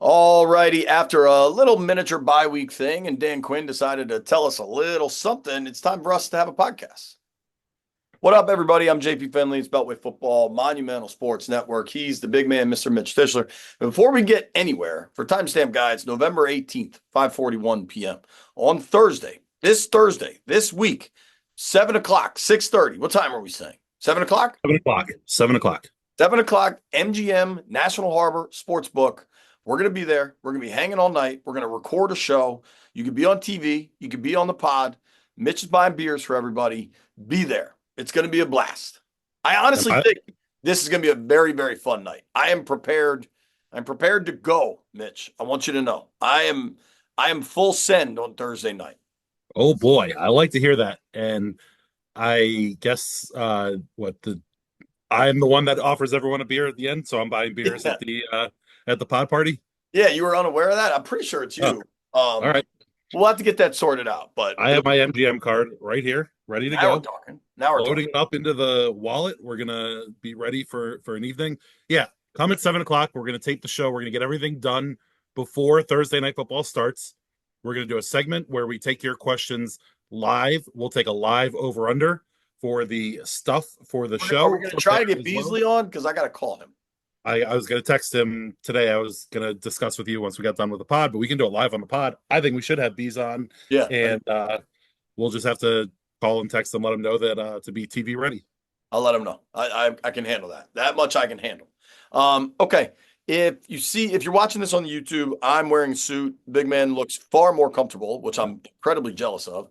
All righty, after a little miniature bye week thing, and Dan Quinn decided to tell us a little something, it's time for us to have a podcast. What up, everybody? I'm JP Finley. It's Beltway Football, Monumental Sports Network. He's the big man, Mr. Mitch Tischler. And before we get anywhere, for timestamp guides, November 18th, 5:41 p.m. on Thursday, this week, 7 o'clock, 6:30. What time are we saying? 7 o'clock? 7 o'clock. 7 o'clock. 7 o'clock, MGM, National Harbor Sportsbook. We're going to be there. We're going to be hanging all night. We're going to record a show. You could be on TV. You could be on the pod. Mitch is buying beers for everybody. Be there. It's going to be a blast. I honestly think this is going to be a very, very fun night. I am prepared. I'm prepared to go, Mitch. I want you to know. I am full send on Thursday night. Oh boy, I like to hear that. And I guess I'm the one that offers everyone a beer at the end, so I'm buying beers Yeah. at the pod party. Yeah, you were unaware of that? I'm pretty sure it's Oh, you. all right. We'll have to get that sorted out, but I have my MGM card right here, ready to now we're go. talking. Now we're Loading talking. it up into the wallet. We're gonna be ready for an evening. Yeah, come at 7 o'clock. We're gonna tape the show. We're gonna get everything done before Thursday night football starts. We're gonna do a segment where we take your questions live. We'll take a live over under for the stuff for the Are we show going to from try there to get as well. Beasley on? Because I got to call him. I was gonna text him today. I was gonna discuss with you once we got done with the pod, but we can do it live on the pod. I think we should have bees on, Yeah, and we'll just have to call and text them, let them know that to be TV ready. I'll let him know. I can handle that. That much I can handle. Okay. If you're watching this on the YouTube, I'm wearing a suit. Big man looks far more comfortable, which I'm incredibly jealous of.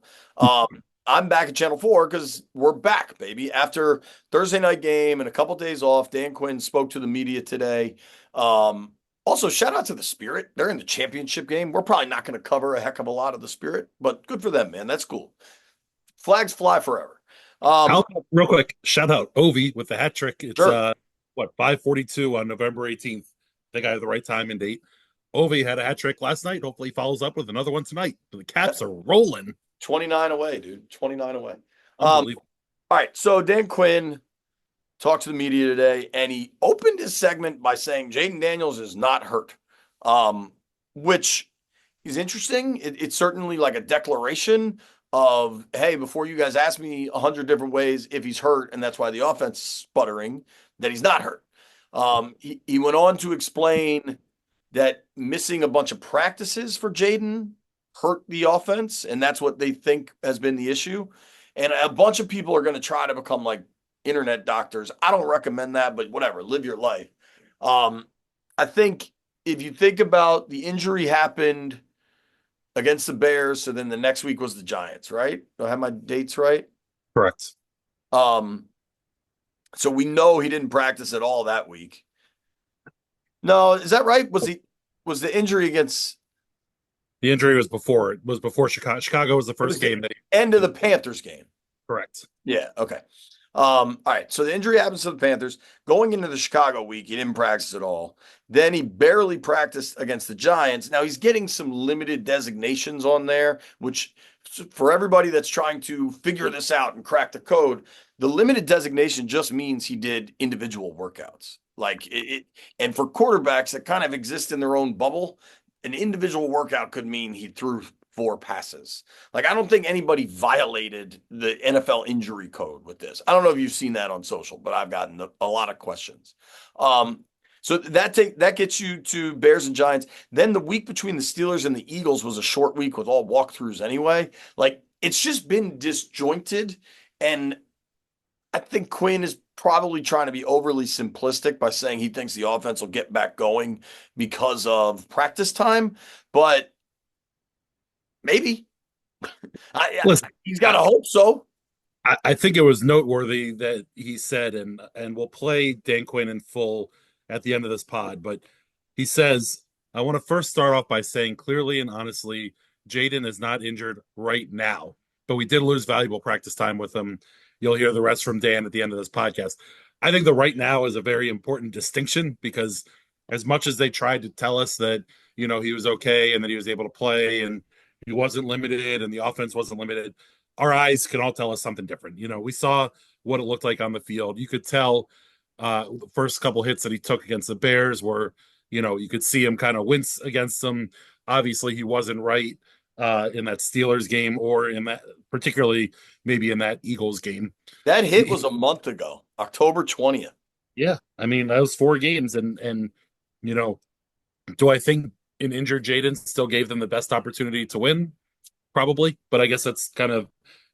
I'm back at Channel 4 because we're back, baby. After Thursday night game and a couple days off, Dan Quinn spoke to the media today. Also, shout out to the Spirit. They're in the championship game. We're probably not going to cover a heck of a lot of the Spirit, but good for them, man. That's cool. Flags fly forever. Um, Real quick, shout out Ovi with the hat trick. It's sure. 5:42 on November 18th. I think I have the right time and date. Ovi had a hat trick last night. Hopefully he follows up with another one tonight. The Caps are rolling. 29 away, dude. 29 away. Unbelievable. All right. So Dan Quinn talked to the media today, and he opened his segment by saying Jayden Daniels is not hurt, which is interesting. It's certainly like a declaration of, hey, before you guys ask me 100 different ways if he's hurt, and that's why the offense is sputtering, that he's not hurt. He went on to explain that missing a bunch of practices for Jayden hurt the offense, and that's what they think has been the issue. And a bunch of people are going to try to become like internet doctors. I don't recommend that, but whatever, live your life. I think if you think about the injury happened against the Bears, so then the next week was the Giants, right? Do I have my dates right? Correct. Um, so we know he didn't practice at all that week. No, is that right? Was the injury against The injury was before. It was before Chicago. Chicago was the it was first the game that end of the Panthers game? correct. Yeah, okay. All right. So the injury happens to the Panthers. Going into the Chicago week, he didn't practice at all. Then he barely practiced against the Giants. Now he's getting some limited designations on there, which for everybody that's trying to figure this out and crack the code, the limited designation just means he did individual workouts. And for quarterbacks that kind of exist in their own bubble, an individual workout could mean he threw four passes. Like, I don't think anybody violated the NFL injury code with this. I don't know if you've seen that on social, but I've gotten a lot of questions. So that gets you to Bears and Giants. Then the week between the Steelers and the Eagles was a short week with all walkthroughs anyway. Like, it's just been disjointed, and I think Quinn is probably trying to be overly simplistic by saying he thinks the offense will get back going because of practice time, but maybe. Listen, He's got to hope so. I think it was noteworthy that he said, and we'll play Dan Quinn in full at the end of this pod, but he says, I want to first start off by saying clearly and honestly, Jaden is not injured right now, but we did lose valuable practice time with him. You'll hear the rest from Dan at the end of this podcast. I think the right now is a very important distinction because as much as they tried to tell us that, he was okay and that he was able to play and he wasn't limited and the offense wasn't limited, our eyes can all tell us something different. We saw what it looked like on the field. You could tell the first couple hits that he took against the Bears were You could see him kind of wince against them. Obviously, he wasn't right in that Steelers game, or in that, particularly maybe in that Eagles game. That hit was a month ago, October 20th. Yeah, I mean that was 4 games, and you know, do I think an injured Jaden still gave them the best opportunity to win? Probably, but I guess that's kind of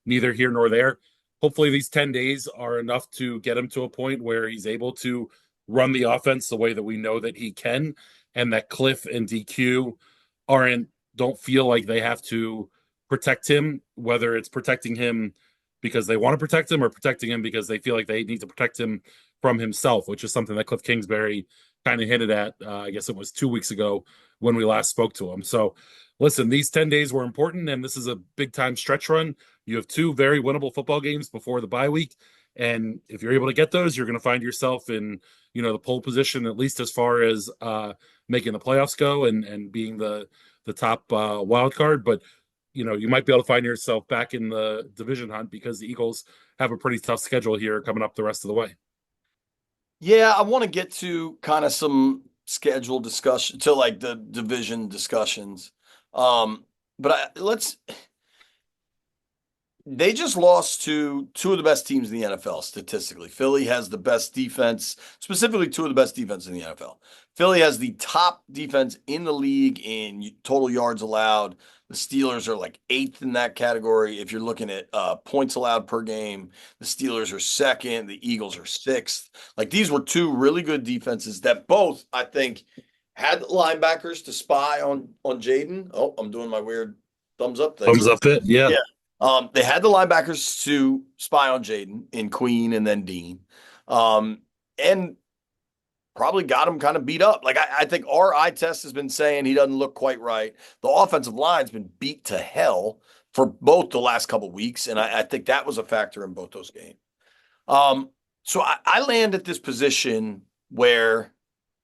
neither here nor there. Hopefully, these 10 days are enough to get him to a point where he's able to run the offense the way that we know that he can, and that Cliff and DQ aren't don't feel like they have to protect him, whether it's protecting him because they want to protect him or protecting him because they feel like they need to protect him from himself, which is something that Cliff Kingsbury kind of hinted at. I guess it was 2 weeks ago when we last spoke to him. So listen, these 10 days were important, and this is a big time stretch run. You have 2 very winnable football games before the bye week. And if you're able to get those, you're going to find yourself in, the pole position, at least as far as making the playoffs go, and being the top wild card. But, you might be able to find yourself back in the division hunt because the Eagles have a pretty tough schedule here coming up the rest of the way. Yeah, I want to get to kind of some schedule discussion to like the division discussions. Um, but let's they just lost to two of the best teams in the NFL statistically. Philly has the best defense, specifically two of the best defense in the NFL. Philly has the top defense in the league in total yards allowed. The Steelers are like eighth in that category. If you're looking at points allowed per game, the Steelers are second. The Eagles are sixth. Like these were two really good defenses that both, I think, had linebackers to spy on Jaden. Oh, I'm doing my weird thumbs up thing. Thumbs up it. Yeah. Yeah. They had the linebackers to spy on Jaden in Queen and then Dean, and probably got him kind of beat up. Like I think our eye test has been saying he doesn't look quite right. The offensive line's been beat to hell for both the last couple of weeks, and I think that was a factor in both those games. So I land at this position where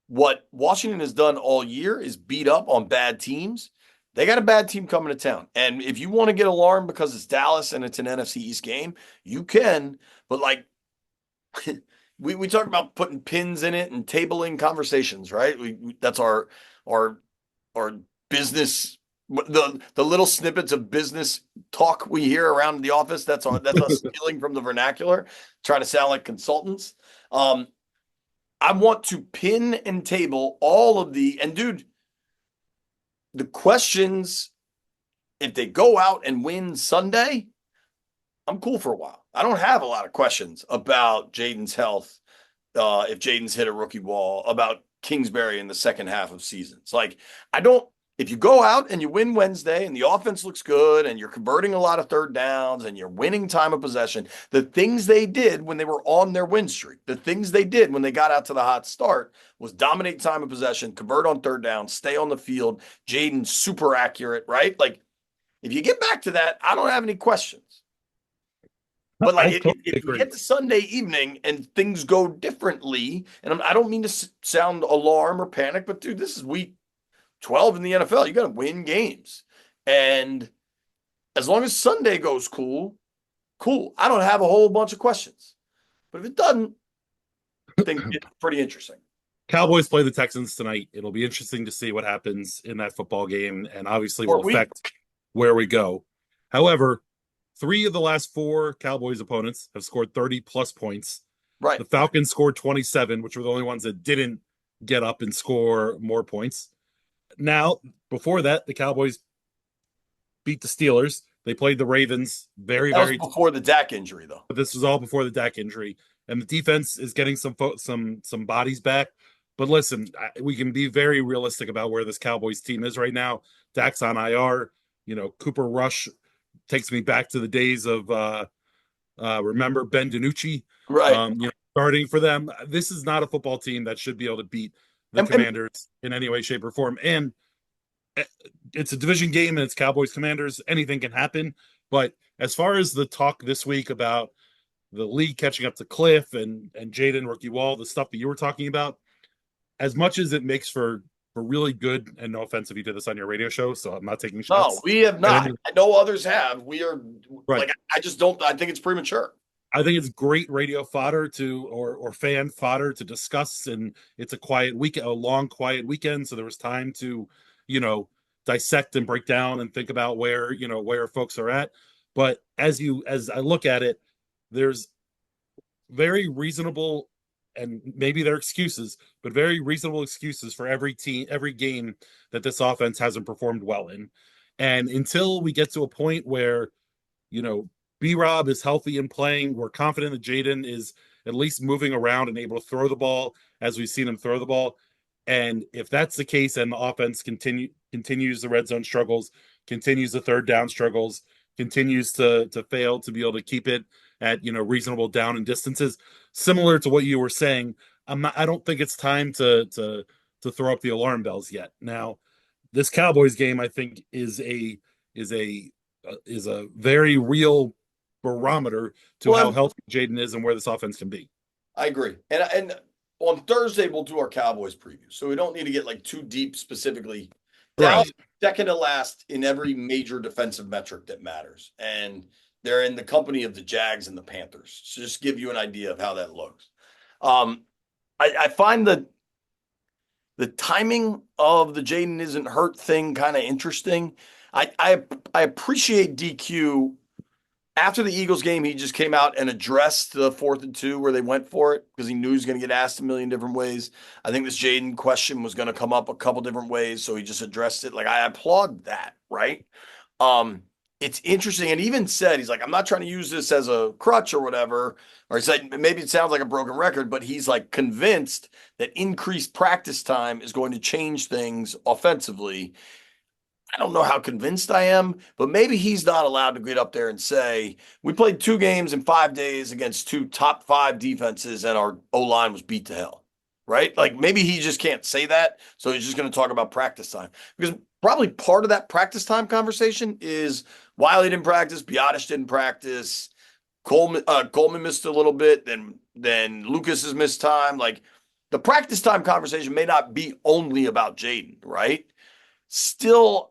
what Washington has done all year is beat up on bad teams. They got a bad team coming to town. And if you want to get alarmed because it's Dallas and it's an NFC East game, you can. But like we talk about putting pins in it and tabling conversations, right? That's our our business the little snippets of business talk we hear around the office. That's us stealing from the vernacular, trying to sound like consultants. I want to pin and table all of and dude, the questions, if they go out and win Sunday, I'm cool for a while. I don't have a lot of questions about Jaden's health, if Jaden's hit a rookie wall, about Kingsbury in the second half of seasons. Like, if you go out and you win Wednesday and the offense looks good and you're converting a lot of third downs and you're winning time of possession, the things they did when they were on their win streak, the things they did when they got out to the hot start was dominate time of possession, convert on third down, stay on the field. Jaden super accurate, right? Like if you get back to that, I don't have any questions. But like if you get to Sunday evening and things go differently, and I don't mean to sound alarm or panic, but dude, this is week 12 in the NFL. You got to win games. And as long as Sunday goes cool. I don't have a whole bunch of questions. But if it doesn't, I think it's pretty interesting. Cowboys play the Texans tonight. It'll be interesting to see what happens in that football game, and obviously will affect where we go. However, 3 of the last 4 Cowboys opponents have scored 30-plus points. Right. The Falcons scored 27, which were the only ones that didn't get up and score more points. Now, before that, the Cowboys beat the Steelers. They played the Ravens very before the Dak injury, though. But this was all before the Dak injury, and the defense is getting some bodies back. But listen, we can be very realistic about where this Cowboys team is right now. Dak's on IR. Cooper Rush takes me back to the days of remember Ben DiNucci, right? Starting for them. This is not a football team that should be able to beat the Commanders in any way, shape, or form. And it's a division game and it's Cowboys Commanders. Anything can happen. But as far as the talk this week about the league catching up to Cliff and Jaden rookie wall, the stuff that you were talking about, as much as it makes for really good, and no offense if you did this on your radio show, so I'm not taking shots. No, we have not. I know others have. We are right. Like, I just don't. I think it's premature. I think it's great radio fodder to or fan fodder to discuss, and it's a quiet weekend, a long quiet weekend, so there was time to, you know, dissect and break down and think about where where folks are at. But as I look at it, there's very reasonable, and maybe they're excuses, but very reasonable excuses for every team, every game that this offense hasn't performed well in. And until we get to a point where, you know, B Rob is healthy and playing, we're confident that Jayden is at least moving around and able to throw the ball as we've seen him throw the ball. And if that's the case, and the offense continues the red zone struggles, continues the third down struggles, continues to fail to be able to keep it at reasonable down and distances, similar to what you were saying, I don't think it's time to throw up the alarm bells yet. Now, this Cowboys game, I think, is a is a very real barometer to how Well, healthy Jayden is and where this offense can be. I agree. And on Thursday we'll do our Cowboys preview, so we don't need to get like too deep specifically. Dallas Right. second to last in every major defensive metric that matters, and they're in the company of the Jags and the Panthers. So just give you an idea of how that looks. Um, I find the timing of the Jayden isn't hurt thing kind of interesting. I appreciate DQ. After the Eagles game, he just came out and addressed the 4th and 2 where they went for it because he knew he was going to get asked a million different ways. I think this Jayden question was going to come up a couple different ways, so he just addressed it. Like, I applaud that, right? It's interesting, and he even said, he's like, I'm not trying to use this as a crutch or whatever. Or he said, maybe it sounds like a broken record, but he's like convinced that increased practice time is going to change things offensively. I don't know how convinced I am, but maybe he's not allowed to get up there and say, we played 2 games in 5 days against 2 top 5 defenses and our O line was beat to hell, right? Like maybe he just can't say that. So he's just going to talk about practice time because probably part of that practice time conversation is Wiley didn't practice, Biotish didn't practice, Coleman missed a little bit, then Lucas has missed time. Like the practice time conversation may not be only about Jayden, right? Still,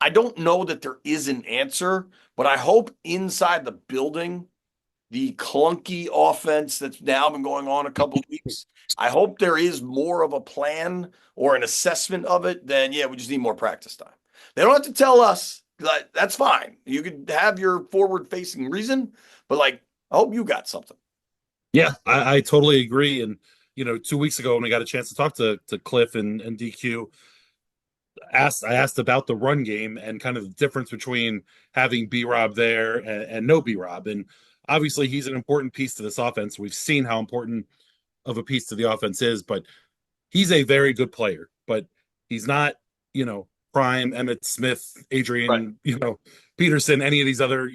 I don't know that there is an answer, but I hope inside the building, the clunky offense that's now been going on a couple of weeks, I hope there is more of a plan or an assessment of it than, yeah, we just need more practice time. They don't have to tell us. That's fine. You could have your forward facing reason, but like, I hope you got something. Yeah, I totally agree. And 2 weeks ago when we got a chance to talk to Cliff and DQ, I asked about the run game and kind of the difference between having B Rob there and no B Rob. And obviously he's an important piece to this offense. We've seen how important of a piece to the offense is, but he's a very good player, but he's not, prime Emmett Smith, Right. Adrian, Peterson, any of these other,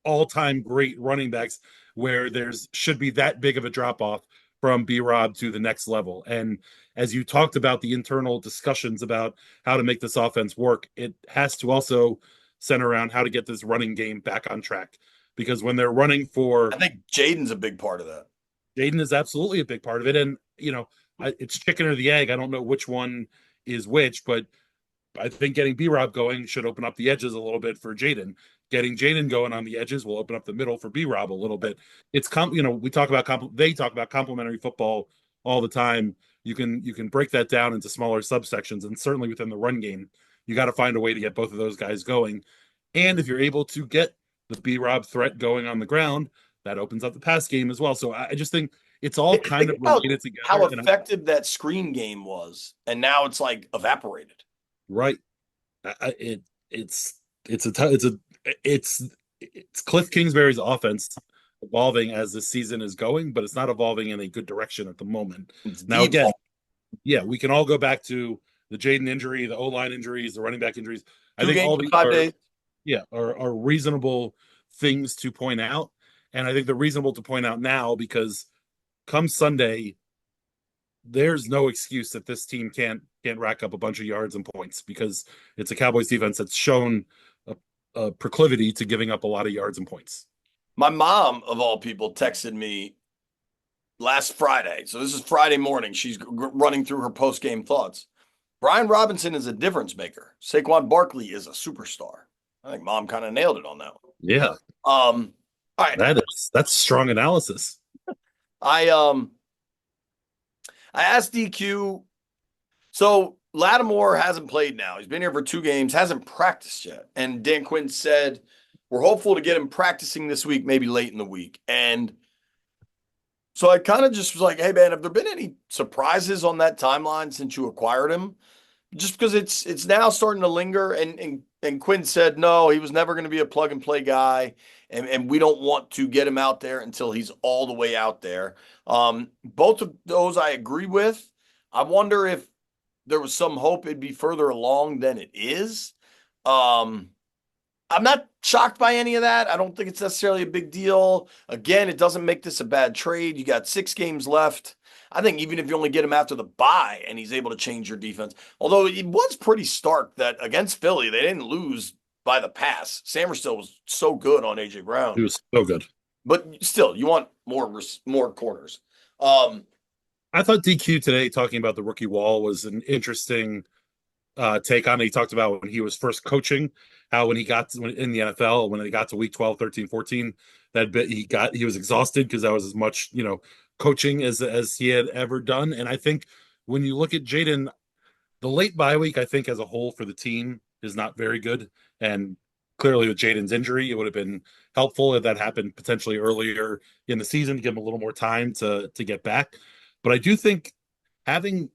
all-time great running backs where there's should be that big of a drop off from B Rob to the next level. And as you talked about the internal discussions about how to make this offense work, it has to also center around how to get this running game back on track. Because when they're running for I think Jayden's a big part of that. Jayden is absolutely a big part of it. And, it's chicken or the egg. I don't know which one is which, but I think getting B Rob going should open up the edges a little bit for Jayden. Getting Jayden going on the edges will open up the middle for B Rob a little bit. It's we talk about they talk about complementary football all the time. You can break that down into smaller subsections, and certainly within the run game, you got to find a way to get both of those guys going. And if you're able to get the B Rob threat going on the ground, that opens up the pass game as well. So I just think it's all kind Think of about related how together. And effective that screen game was, and now it's like evaporated. right, it it's a t- it's Cliff Kingsbury's offense evolving as the season is going, but it's not evolving in a good direction at the moment. It's Now, deep. again, yeah, we can all go back to the Jayden injury, the O line injuries, the running back injuries. I Two think games all in these 5 days. are reasonable things to point out, and I think they're reasonable to point out now because come Sunday, there's no excuse that this team can't rack up a bunch of yards and points because it's a Cowboys defense that's shown a proclivity to giving up a lot of yards and points. My mom, of all people, texted me last Friday. So this is Friday morning. She's running through her post game thoughts. Brian Robinson is a difference maker. Saquon Barkley is a superstar. I think mom kind of nailed it on that one. Yeah. Um, All right. That's strong analysis. I um I asked DQ. So Lattimore hasn't played now. He's been here for 2 games, hasn't practiced yet. And Dan Quinn said, we're hopeful to get him practicing this week, maybe late in the week. And so I kind of just was like, hey man, have there been any surprises on that timeline since you acquired him? Just because it's now starting to linger. And Quinn said no, he was never going to be a plug and play guy, and we don't want to get him out there until he's all the way out there. Both of those I agree with. I wonder if there was some hope it'd be further along than it is. Um, I'm not shocked by any of that. I don't think it's necessarily a big deal. Again, it doesn't make this a bad trade. You got 6 games left. I think even if you only get him after the bye and he's able to change your defense, although it was pretty stark that against Philly, they didn't lose by the pass. Samerstill was so good on AJ He Brown, was so good. but still, you want more corners. Um, I thought DQ today talking about the rookie wall was an interesting take on it. He talked about when he was first coaching, how when he got in the NFL, when he got to week 12, 13, 14, that bit he was exhausted because that was as much, coaching as he had ever done. And I think when you look at Jaden, the late bye week, I think as a whole for the team is not very good. And clearly with Jaden's injury, it would have been helpful if that happened potentially earlier in the season to give him a little more time to get back. But I do think having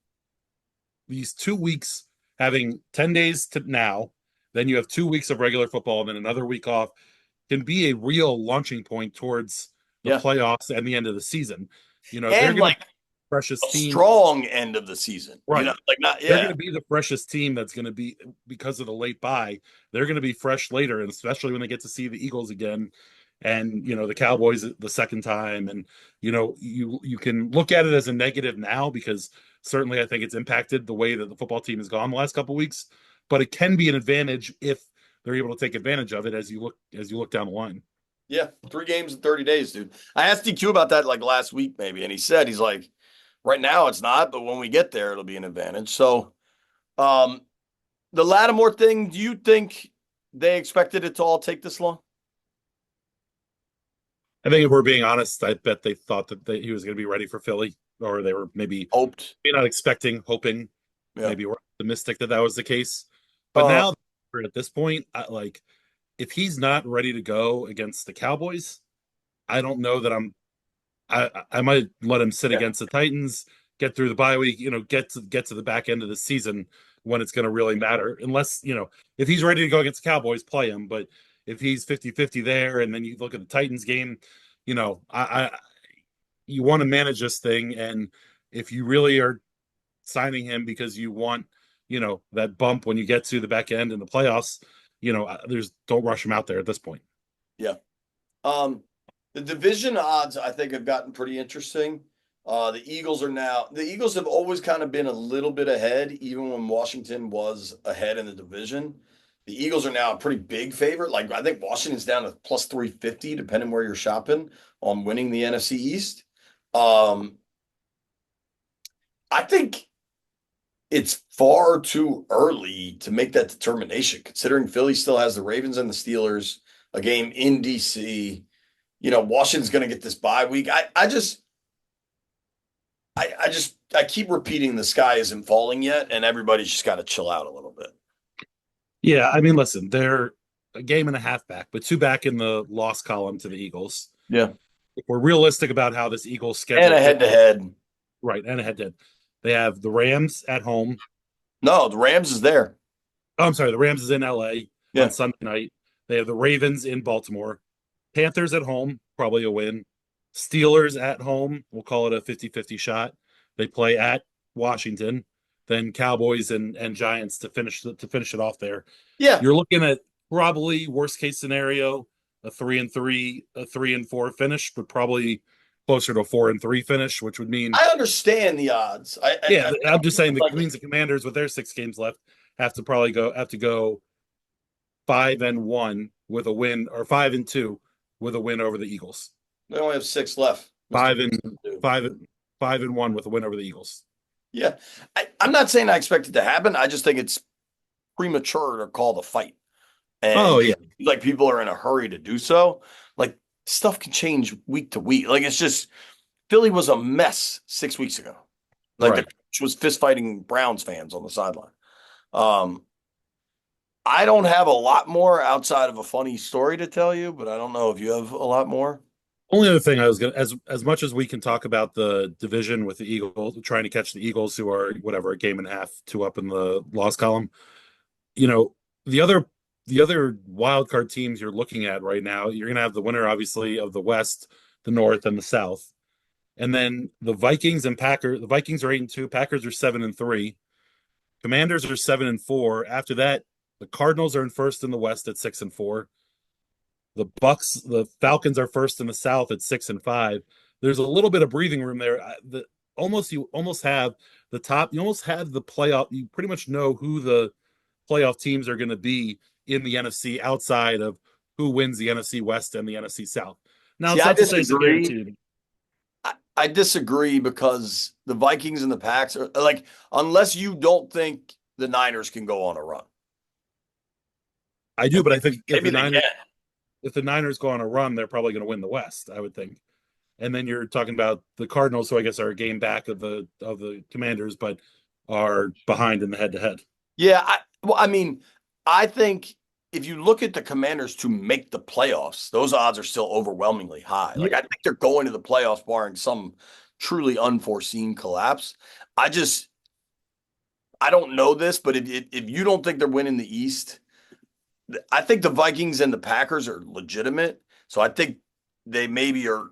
these 2 weeks, having 10 days to now, then you have 2 weeks of regular football and then another week off, can be a real launching point towards the yeah, playoffs and the end of the season. They're and going to like be the freshest a team. strong end of the season. Right. Like not They're going yeah, to be the freshest team that's going to be because of the late bye. They're going to be fresh later, and especially when they get to see the Eagles again and the Cowboys the second time. And you can look at it as a negative now because certainly I think it's impacted the way that the football team has gone the last couple of weeks, but it can be an advantage if they're able to take advantage of it as you look down the line. yeah. 3 games in 30 days, dude. I asked DQ about that like last week, maybe, and he said he's like, right now it's not, but when we get there, it'll be an advantage. So, um, the Lattimore thing, do you think they expected it to all take this long? I think if we're being honest, I bet they thought that he was going to be ready for Philly, or they were Hoped. maybe not expecting, hoping, Yeah. maybe we're optimistic that that was the case. But Uh, now at this point, if he's not ready to go against the Cowboys, I don't know that I might let him sit yeah. against the Titans, get through the bye week, get to the back end of the season when it's going to really matter. Unless, if he's ready to go against the Cowboys, play him. But if he's 50-50 there, and then you look at the Titans game, I you want to manage this thing. And if you really are signing him because you want, that bump when you get to the back end in the playoffs, there's don't rush him out there at this point. Yeah. Um, the division odds I think have gotten pretty interesting. The Eagles have always kind of been a little bit ahead, even when Washington was ahead in the division. The Eagles are now a pretty big favorite. Like I think Washington's down to plus 350, depending where you're shopping on winning the NFC East. Um, I think it's far too early to make that determination, considering Philly still has the Ravens and the Steelers, a game in DC. Washington's going to get this bye week. I keep repeating the sky isn't falling yet, and everybody's just got to chill out a little bit. Yeah, I mean, listen, they're a game and a half back, but two back in the loss column to the Eagles. Yeah. If we're realistic about how this Eagles And schedule a head to head. right, and a head to head. They have the Rams at home. No, the Rams is there. Oh, I'm sorry, the Rams is in LA on Yeah. Sunday night. They have the Ravens in Baltimore. Panthers at home, probably a win. Steelers at home, we'll call it a 50-50 shot. They play at Washington, then Cowboys and Giants to finish it off there. Yeah. You're looking at probably worst case scenario, a 3-3, a 3-4 finish, but probably closer to a 4-3 finish, which would mean I understand the odds. yeah, I'm just saying that like means the Commanders with their 6 games left have to go 5-1 with a win, or 5-2 with a win over the Eagles. they only have 6 left. Five and five 5-1 with a win over the Eagles. Yeah. I'm not saying I expect it to happen. I just think it's premature to call the fight. And Oh yeah, like people are in a hurry to do so. Like stuff can change week to week. Like it's just Philly was a mess 6 weeks ago. Like the Right. coach was fist fighting Browns fans on the sideline. Um, I don't have a lot more outside of a funny story to tell you, but I don't know if you have a lot more. Only other thing I was gonna, as much as we can talk about the division with the Eagles, trying to catch the Eagles, who are whatever a game and a half, two up in the loss column. You know, the other the other wild card teams you're looking at right now, you're gonna have the winner, obviously, of the West, the North, and the South. And then the Vikings and Packers. The Vikings are 8-2. Packers are 7-3. Commanders are 7-4. After that, the Cardinals are in first in the West at 6-4. The Falcons are first in the South at 6-5. There's a little bit of breathing room there. You almost have the top. You almost have the playoff. You pretty much know who the playoff teams are going to be in the NFC outside of who wins the NFC West and the NFC South. Now, See, it's I not to say it's a disagree. guarantee. I disagree because the Vikings and the Packs are like, unless you don't think the Niners can go on a run. I do, And but I think maybe they can. if the Niners go on a run, they're probably going to win the West, I would think. And then you're talking about the Cardinals, who I guess are a game back of the Commanders, but are behind in the head to head. Yeah, I mean, I think if you look at the Commanders to make the playoffs, those odds are still overwhelmingly high. Like Yeah, I think they're going to the playoffs barring some truly unforeseen collapse. I just I don't know this, but if you don't think they're winning the East, I think the Vikings and the Packers are legitimate. So I think they maybe are.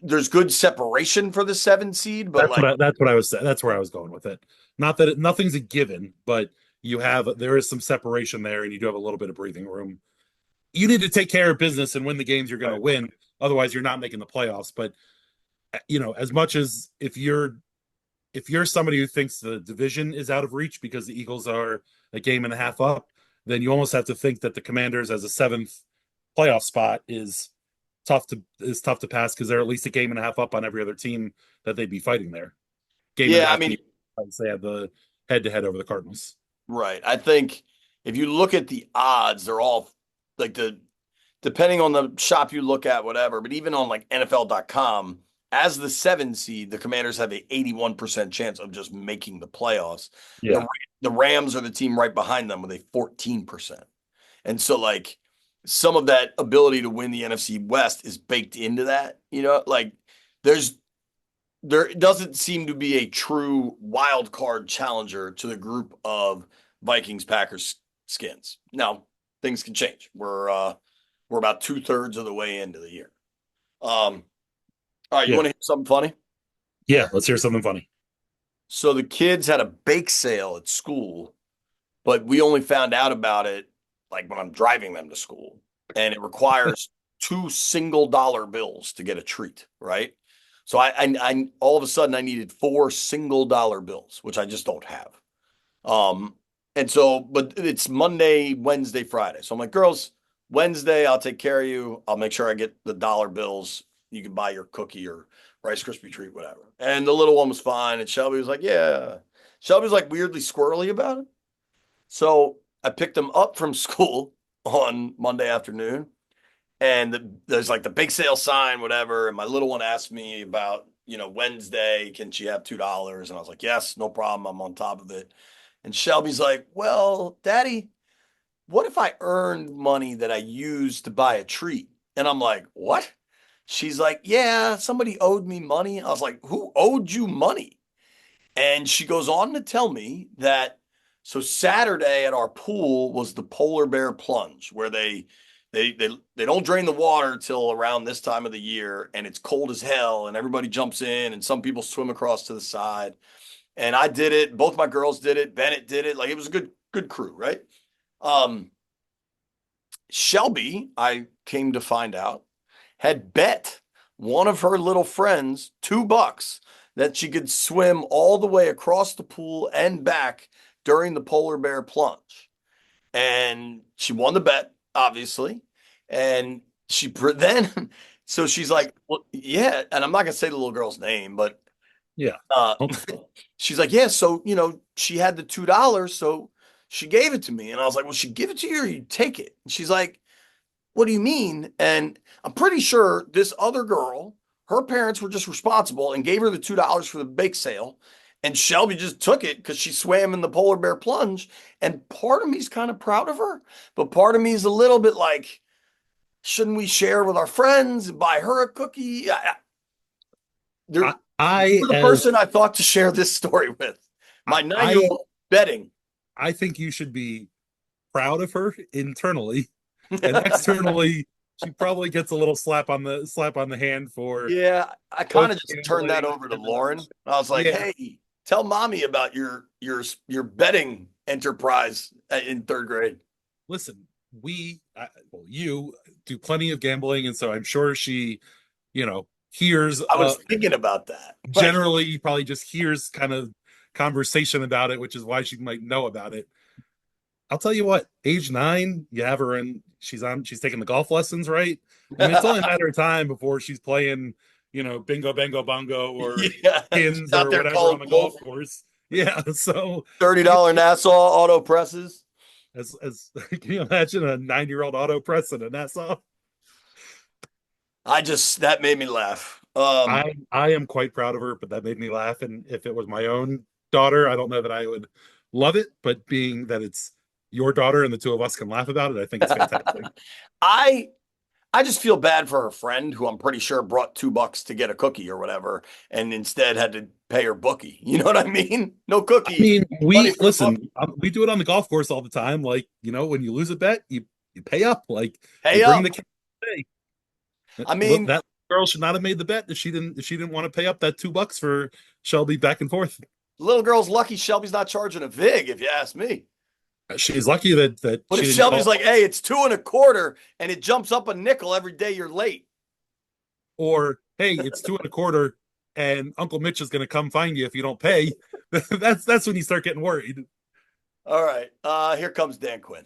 There's good separation for the 7 seed, but like that's what I was saying. That's where I was going with it. Not that nothing's a given, but there is some separation there, and you do have a little bit of breathing room. You need to take care of business and win the games you're going to right. win. Otherwise, you're not making the playoffs. But as much as if you're somebody who thinks the division is out of reach because the Eagles are a game and a half up, then you almost have to think that the Commanders as a seventh playoff spot is tough to pass because they're at least a game and a half up on every other team that they'd be fighting there. Game and a Yeah, I half mean, being they have the head to head over the Cardinals. right. I think if you look at the odds, they're all like depending on the shop you look at, whatever, but even on like NFL.com, as the 7 seed, the Commanders have a 81% chance of just making the playoffs. The Yeah. the Rams are the team right behind them with a 14%. And so like some of that ability to win the NFC West is baked into that, like there's there doesn't seem to be a true wild card challenger to the group of Vikings, Packers, Skins. Now, things can change. We're about 2/3 of the way into the year. All right, you Yeah. want to hear something funny? Yeah. Let's hear something funny. So the kids had a bake sale at school, but we only found out about it like when I'm driving them to school, and it requires two single-dollar bills to get a treat, right? So I all of a sudden I needed four single-dollar bills, which I just don't have. Um, and so, but it's Monday, Wednesday, Friday. So I'm like, girls, Wednesday, I'll take care of you. I'll make sure I get the dollar bills. You can buy your cookie or Rice Krispie treat, whatever. And the little one was fine. And Shelby was like, yeah. Shelby was like weirdly squirrely about it. So I picked them up from school on Monday afternoon. And there's like the big sale sign, whatever. And my little one asked me about, Wednesday, can she have $2? And I was like, yes, no problem. I'm on top of it. And Shelby's like, well, Daddy, what if I earned money that I used to buy a treat? And I'm like, what? She's like, yeah, somebody owed me money. I was like, who owed you money? And she goes on to tell me that so Saturday at our pool was the polar bear plunge where they don't drain the water till around this time of the year and it's cold as hell and everybody jumps in and some people swim across to the side. And I did it. Both my girls did it. Bennett did it. Like it was a good crew, right? Um, Shelby, I came to find out, had bet one of her little friends $2 that she could swim all the way across the pool and back during the polar bear plunge. And she won the bet, obviously. And she then, so she's like, well, yeah. And I'm not going to say the little girl's name, but Yeah. uh, Oh, she's like, yeah. So, she had the $2. So she gave it to me. And I was like, well, she give it to you or you take it? And she's like, what do you mean? And I'm pretty sure this other girl, her parents were just responsible and gave her the $2 for the bake sale. And Shelby just took it because she swam in the polar bear plunge. And part of me's kind of proud of her, but part of me is a little bit like, shouldn't we share with our friends, buy her a cookie? I, You're I the as person I thought to share this story with. My I 9-year-old betting. I think you should be proud of her internally, and externally, she probably gets a little slap on the hand for Yeah, I kind both of just turned that gambling over to and Lauren. I was like, yeah. "Hey, tell mommy about your betting enterprise in third grade." Listen, well, you do plenty of gambling, and so I'm sure she, hears. I was thinking about that. Like, Generally, probably just hears kind of conversation about it, which is why she might know about it. I'll tell you what, age 9, you have her in, she's taking the golf lessons, right? I mean, it's only a matter of time before she's playing, bingo, bango, bongo, or yeah, pins out or there whatever on calling the golf wolf. course. Yeah. So, $30 Nassau auto presses. as can you imagine a 9-year-old auto press in a Nassau? That made me laugh. I am quite proud of her, but that made me laugh. And if it was my own daughter, I don't know that I would love it. But being that it's your daughter and the two of us can laugh about it, I think it's fantastic. I I just feel bad for her friend who I'm pretty sure brought $2 to get a cookie or whatever, and instead had to pay her bookie. You know what I mean? No I cookie, mean, money we for the listen. bookie. We do it on the golf course all the time. Like, when you lose a bet, you pay up. Like, you Pay bring the up. kid. Hey, I look, mean, that girl should not have made the bet if she didn't want to pay up that $2 for Shelby back and forth. little girl's lucky Shelby's not charging a vig, if you ask me. She's lucky that But she if didn't Shelby's call, like, hey, it's 2.25 and it jumps up a nickel every day you're late. or hey, it's 2.25, and Uncle Mitch is going to come find you if you don't pay. That's when you start getting worried. All right. Here comes Dan Quinn.